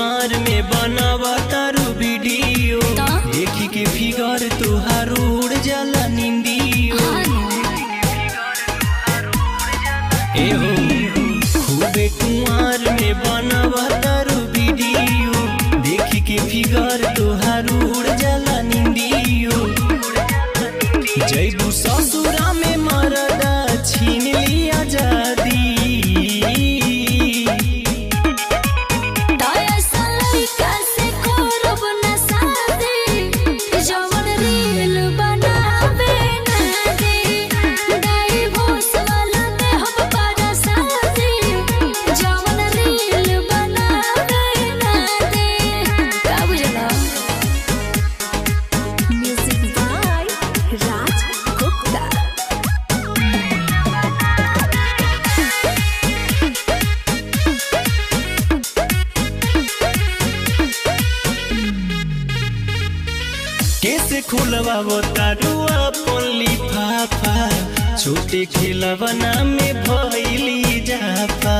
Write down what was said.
कुंवार में बनावा तारू वीडियो देखी के फिगर तुहार उड़ जाला निंदियो ए हो खूबे कुंवार में बनावा तारू वीडियो देखी के फिगर तुहार उड़ जाला निंदियो जैबू ससुरा में मरदा छीन लिया आजादी कैसे खुलवा वो तारुआ अपन लिफाफा छोटे खिलवना में भइली जाफा।